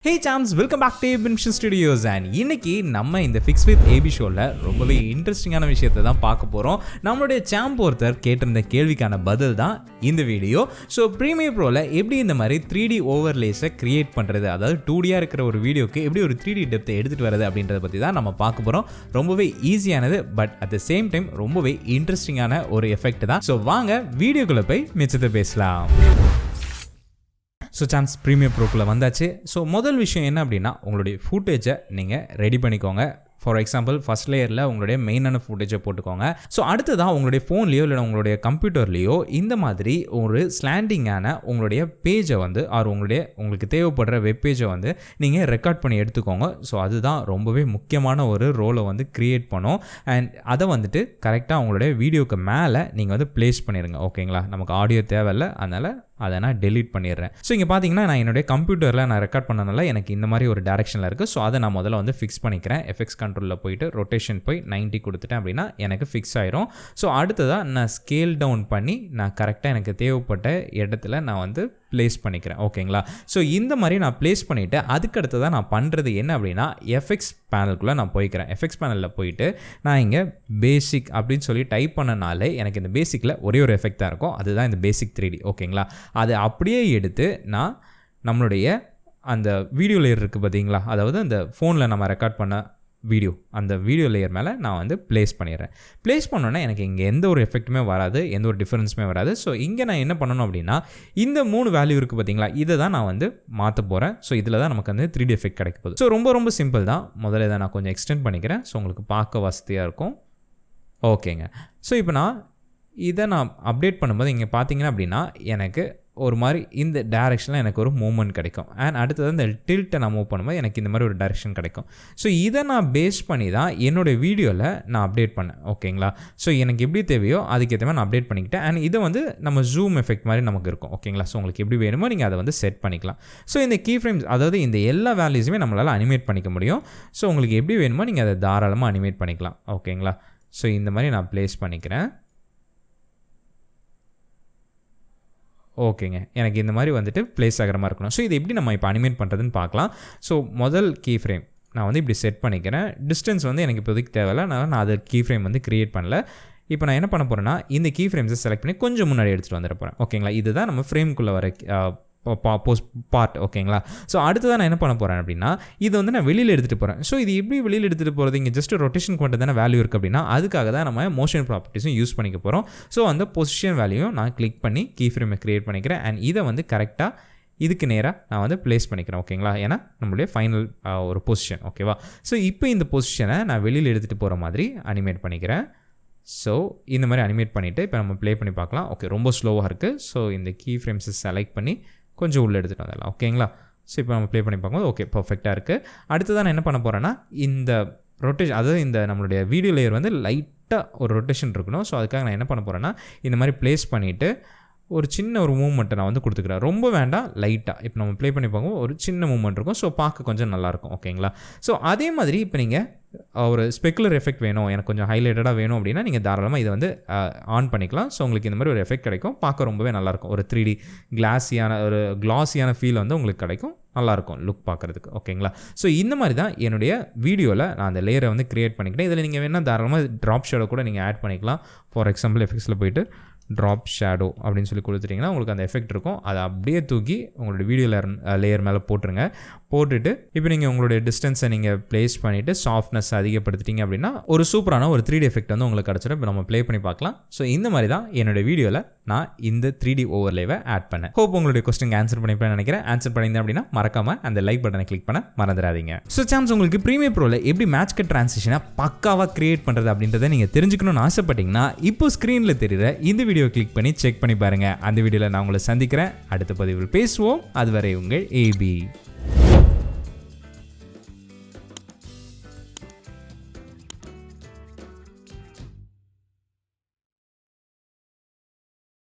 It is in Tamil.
Hey champs, welcome back to Mission Studios and இன்னைக்கு நம்ம இந்த Fix with AB ஷோல ரொம்பவே இன்ட்ரெஸ்டிங்கான விஷயத்தை தான் பார்க்க போறோம். நம்மளுடைய சாம்ப் ஒருத்தர் கேட்டிருந்த கேள்விக்கான பதில் தான் இந்த வீடியோ. ஸோ ப்ரீமியர் ப்ரோல எப்படி இந்த மாதிரி 3D ஓவர்லேஸை கிரியேட் பண்ணுறது, அதாவது 2Dயா இருக்கிற ஒரு வீடியோக்கு எப்படி ஒரு 3D டெப்த்தை எடுத்துகிட்டு வரது அப்படின்றத பற்றி தான் நம்ம பார்க்க போகிறோம். ரொம்பவே ஈஸியானது, but at the same time ரொம்பவே இன்ட்ரெஸ்டிங்கான ஒரு எஃபெக்ட் தான். ஸோ வாங்க வீடியோக்குள்ளே போய் மிச்சத்தை பேசலாம். ஸோ சாம்ஸ் ப்ரீமியர் ப்ரோக்குள்ளே வந்தாச்சு. ஸோ முதல் விஷயம் என்ன அப்படின்னா, உங்களுடைய ஃபுட்டேஜை நீங்கள் ரெடி பண்ணிக்கோங்க. ஃபார் எக்ஸாம்பிள் ஃபஸ்ட் லேயரில் உங்களுடைய மெயினான ஃபுட்டேஜை போட்டுக்கோங்க. ஸோ அடுத்ததான் உங்களுடைய ஃபோன்லேயோ இல்லை உங்களுடைய கம்ப்யூட்டர்லேயோ இந்த மாதிரி ஒரு ஸ்லாண்டிங்கான உங்களுடைய பேஜை வந்து உங்களுக்கு தேவைப்படுற வெப் பேஜை வந்து நீங்கள் ரெக்கார்ட் பண்ணி எடுத்துக்கோங்க. ஸோ அதுதான் ரொம்பவே முக்கியமான ஒரு ரோலை வந்து க்ரியேட் பண்ணும். அண்ட் அதை வந்துட்டு கரெக்டாக உங்களுடைய வீடியோக்கு மேலே நீங்கள் வந்து ப்ளேஸ் பண்ணிடுங்க. ஓகேங்களா, நமக்கு ஆடியோ தேவையில்லை, அதனால் அதை நான் டெலீட் பண்ணிடுறேன். ஸோ இங்கே பார்த்தீங்கன்னா நான் என்னுடைய கம்ப்யூட்டரில் நான் ரெக்கார்ட் பண்ணனால எனக்கு இந்த மாதிரி ஒரு டேரெக்ஷனில் இருக்குது. ஸோ அதை நான் முதல்ல வந்து ஃபிக்ஸ் பண்ணிக்கிறேன். எஃபெக்ட்ஸ் கண்ட்ரோலில் போயிட்டு ரொட்டேஷன் போய் 90 கொடுத்துட்டேன் அப்படின்னா எனக்கு ஃபிக்ஸ் ஆயிரும். ஸோ அடுத்ததாக நான் ஸ்கேல் டவுன் பண்ணி நான் கரெக்டாக எனக்கு தேவைப்பட்ட இடத்துல நான் வந்து ப்ளேஸ் பண்ணிக்கிறேன். ஓகேங்களா, ஸோ இந்த மாதிரி நான் ப்ளேஸ் பண்ணிவிட்டு அதுக்கடுத்து தான் நான் பண்ணுறது என்ன அப்படின்னா, எஃபெக்ட்ஸ் பேனலுக்குள்ளே நான் போய்க்கிறேன். எஃபெக்ட்ஸ் பேனலில் போயிட்டு நான் இங்கே பேசிக் அப்படின்னு சொல்லி டைப் பண்ணனாலே எனக்கு இந்த பேசிக்கில் ஒரே ஒரு எஃபெக்ட் தான் இருக்கும். அதுதான் இந்த பேசிக் 3D. ஓகேங்களா, அதை அப்படியே எடுத்து நான் நம்மளுடைய அந்த வீடியோ லேயர் இருக்குது பார்த்தீங்களா, அதாவது அந்த ஃபோனில் நம்ம ரெக்கார்ட் பண்ண வீடியோ, அந்த வீடியோ லேயர் மேலே நான் வந்து ப்ளேஸ் பண்ணிடுறேன். ப்ளேஸ் பண்ணோன்னா எனக்கு இங்கே எந்த ஒரு எஃபெக்ட்டுமே வராது, எந்த ஒரு டிஃப்ரென்ஸுமே வராது. ஸோ இங்கே நான் என்ன பண்ணணும் அப்படின்னா, இந்த 3 வேல்யூ இருக்குது பார்த்தீங்களா, இதை தான் நான் வந்து மாற்ற போகிறேன். ஸோ இதில் தான் நமக்கு வந்து 3D எஃபெக்ட் கிடைக்க போகுது. ஸோ ரொம்ப சிம்பிள் தான். முதல்ல இதை நான் கொஞ்சம் எக்ஸ்டெண்ட் பண்ணிக்கிறேன். ஸோ உங்களுக்கு பார்க்க வசதியாக இருக்கும். ஓகேங்க, ஸோ இப்போ இதை நான் அப்டேட் பண்ணும்போது இங்கே பார்த்தீங்கன்னா அப்படின்னா எனக்கு ஒரு மாதிரி இந்த டேரெக்ஷனில் எனக்கு ஒரு மூவ்மெண்ட் கிடைக்கும். அண்ட் அடுத்தது இந்த டில்ட்டை நான் மூவ் பண்ணும்போது எனக்கு இந்த மாதிரி ஒரு டேரெக்ஷன் கிடைக்கும். ஸோ இதை நான் பேஸ் பண்ணி தான் என்னுடைய வீடியோவில் நான் அப்டேட் பண்ணேன். ஓகேங்களா, ஸோ எனக்கு எப்படி தேவையோ அதுக்கேற்ற மாதிரி நான் அப்டேட் பண்ணிக்கிட்டேன். அண்ட் இதை வந்து நம்ம ஜூம் எஃபெக்ட் மாதிரி நமக்கு இருக்கும். ஓகேங்களா, ஸோ உங்களுக்கு எப்படி வேணுமோ நீங்கள் அதை வந்து செட் பண்ணிக்கலாம். ஸோ இந்த கீ ஃப்ரேம்ஸ், அதாவது இந்த எல்லா வேல்யூஸுமே நம்மளால் அனிமேட் பண்ணிக்க முடியும். ஸோ உங்களுக்கு எப்படி வேணுமோ நீங்கள் அதை தாராளமாக அனிமேட் பண்ணிக்கலாம். ஓகேங்களா, ஸோ இந்த மாதிரி நான் ப்ளேஸ் பண்ணிக்கிறேன். ஓகேங்க, எனக்கு இந்த மாதிரி வந்துட்டு ப்ளேஸ் ஆகிற மாதிரி இருக்கணும். ஸோ இது எப்படி நம்ம இப்போ அனிமேட் பண்ணுறதுன்னு பார்க்கலாம். ஸோ முதல் கீ ஃப்ரேம் நான் வந்து இப்படி செட் பண்ணிக்கிறேன். டிஸ்டன்ஸ் வந்து எனக்கு இப்போதைக்கு தேவையில்லை, நான் அது கீ ஃப்ரேம் வந்து க்ரியேட் பண்ணல. இப்போ நான் என்ன பண்ண போகிறேன்னா, இந்த கீ ஃப்ரேம்ஸை செலக்ட் பண்ணி கொஞ்சம் முன்னாடி எடுத்துகிட்டு வந்துட போகிறேன். ஓகேங்களா, இதுதான் நம்ம ஃப்ரேம்குள்ளே வர பார்ட். ஓகேங்களா, ஸோ அடுத்ததான் நான் என்ன பண்ண போகிறேன் அப்படின்னா, இதை வந்து நான் வெளியில் எடுத்துகிட்டு போகிறேன். ஸோ இது எப்படி வெளியில் எடுத்துகிட்டு போகிறது, இங்கே ஜஸ்ட் ரொட்டேஷன் கொண்டு தானே வேல்யூ இருக்குது அப்படின்னா, அதுக்காக தான் நம்ம மோஷன் ப்ராப்பர்ட்டிஸும் யூஸ் பண்ணிக்க போகிறோம். ஸோ அந்த பொசிஷன் வேல்யூயும் நான் கிளிக் பண்ணி கீ ஃப்ரேமை க்ரியேட் பண்ணிக்கிறேன். அண்ட் இதை வந்து கரெக்டாக இதுக்கு நேராக நான் வந்து ப்ளேஸ் பண்ணிக்கிறேன். ஓகேங்களா, ஏன்னா நம்மளுடைய ஃபைனல் ஒரு பொசிஷன். ஓகேவா, ஸோ இப்போ இந்த பொசிஷனை நான் வெளியில் எடுத்துகிட்டு போகிற மாதிரி அனிமேட் பண்ணிக்கிறேன். ஸோ இந்த மாதிரி அனிமேட் பண்ணிவிட்டு இப்போ நம்ம ப்ளே பண்ணி பார்க்கலாம். ஓகே, ரொம்ப ஸ்லோவாக இருக்குது. ஸோ இந்த கீ ஃப்ரேம்ஸை செலக்ட் பண்ணி கொஞ்சம் உள்ளே எடுத்துகிட்டு வந்துடலாம். ஓகேங்களா, ஸோ இப்போ நம்ம ப்ளே பண்ணி பார்க்கும்போது ஓகே பர்ஃபெக்டாக இருக்குது. அடுத்ததான் நான் என்ன பண்ண போகிறேன்னா, இந்த ரொட்டேஷன், அதாவது இந்த நம்மளுடைய வீடியோ லேயர் வந்து லைட்டாக ஒரு ரொட்டேஷன் இருக்கணும். ஸோ அதுக்காக நான் என்ன பண்ண போகிறேன்னா, இந்த மாதிரி ப்ளேஸ் பண்ணிவிட்டு ஒரு சின்ன ஒரு மூவ்மெண்ட்டை நான் வந்து கொடுத்துக்கிறேன். ரொம்ப வேண்டாம், லைட்டாக. இப்போ நம்ம ப்ளே பண்ணி பார்க்கும்போது ஒரு சின்ன மூவ்மெண்ட் இருக்கும். ஸோ பார்க்க கொஞ்சம் நல்லாயிருக்கும். ஓகேங்களா, ஸோ அதே மாதிரி இப்போ நீங்கள் ஒரு ஸ்பெக்குலர் எஃபெக்ட் வேணும், எனக்கு கொஞ்சம் ஹைலைட்டடாக வேணும் அப்படின்னா நீங்கள் தாராளமாக இதை வந்து ஆன் பண்ணிக்கலாம். ஸோ உங்களுக்கு இந்த மாதிரி ஒரு எஃபெக்ட் கிடைக்கும். பார்க்க ரொம்பவே நல்லாயிருக்கும். ஒரு 3D கிளாஸியான ஃபீல் வந்து உங்களுக்கு கிடைக்கும். நல்லாயிருக்கும் லுக் பார்க்குறதுக்கு. ஓகேங்களா, ஸோ இந்த மாதிரி தான் என்னுடைய வீடியோவில் நான் அந்த லேயரை வந்து க்ரியேட் பண்ணிக்கிட்டேன். இதில் நீங்கள் வேணால் தாராளமாக ட்ராப் ஷேடோ கூட நீங்கள் ஆட் பண்ணிக்கலாம். ஃபார் எக்ஸாம்பிள் எஃபெக்ட்ஸில் போயிட்டு ட்ராப் ஷேடோ அப்படின்னு சொல்லி கொடுத்துட்டிங்கன்னா உங்களுக்கு அந்த எஃபெக்ட் இருக்கும். அதை அப்படியே தூக்கி உங்களுடைய வீடியோ லேயர் மேலே போட்டுருங்க. போட்டுட்டு இப்போ நீங்கள் உங்களுடைய டிஸ்டன்ஸை நீங்கள் ப்ளேஸ் பண்ணிவிட்டு சாஃப்ட்னஸ் அதிகப்படுத்திட்டீங்க அப்படின்னா ஒரு சூப்பரான ஒரு 3D எஃபெக்ட் வந்து உங்களுக்கு கிடச்சிடும். இப்போ நம்ம ப்ளே பண்ணி பார்க்கலாம். ஸோ இந்த மாதிரி தான் என்னுடைய வீடியோவில் நான் இந்த 3D ஓவர்லேவை ஆட் பண்ணேன். ஹோப் உங்களுடைய கொஸ்டின் ஆன்சர் பண்ணிப்பேன் நினைக்கிறேன். ஆன்சர் பண்ணியிருந்தேன் அப்படின்னா மறக்காமல் அந்த லைக் பட்டனை கிளிக் பண்ண மறந்துடாதீங்க. ஸோ சாம்ஸ் உங்களுக்கு ப்ரீமியர் ப்ரோவில் எப்படி மேட்ச் கட் ட்ரான்சிஷனை பக்காவாக கிரியேட் பண்ணுறது அப்படின்றத நீங்கள் தெரிஞ்சுக்கணும்னு ஆசைப்பட்டீங்கன்னா இப்போ ஸ்க்ரீனில் தெரியுற இந்த வீடியோ கிளிக் பண்ணி செக் பண்ணி பாருங்கள். அந்த வீடியோவில் நான் உங்களை சந்திக்கிறேன். அடுத்த பதிவில் பேசுவோம். அதுவரை உங்கள் AB.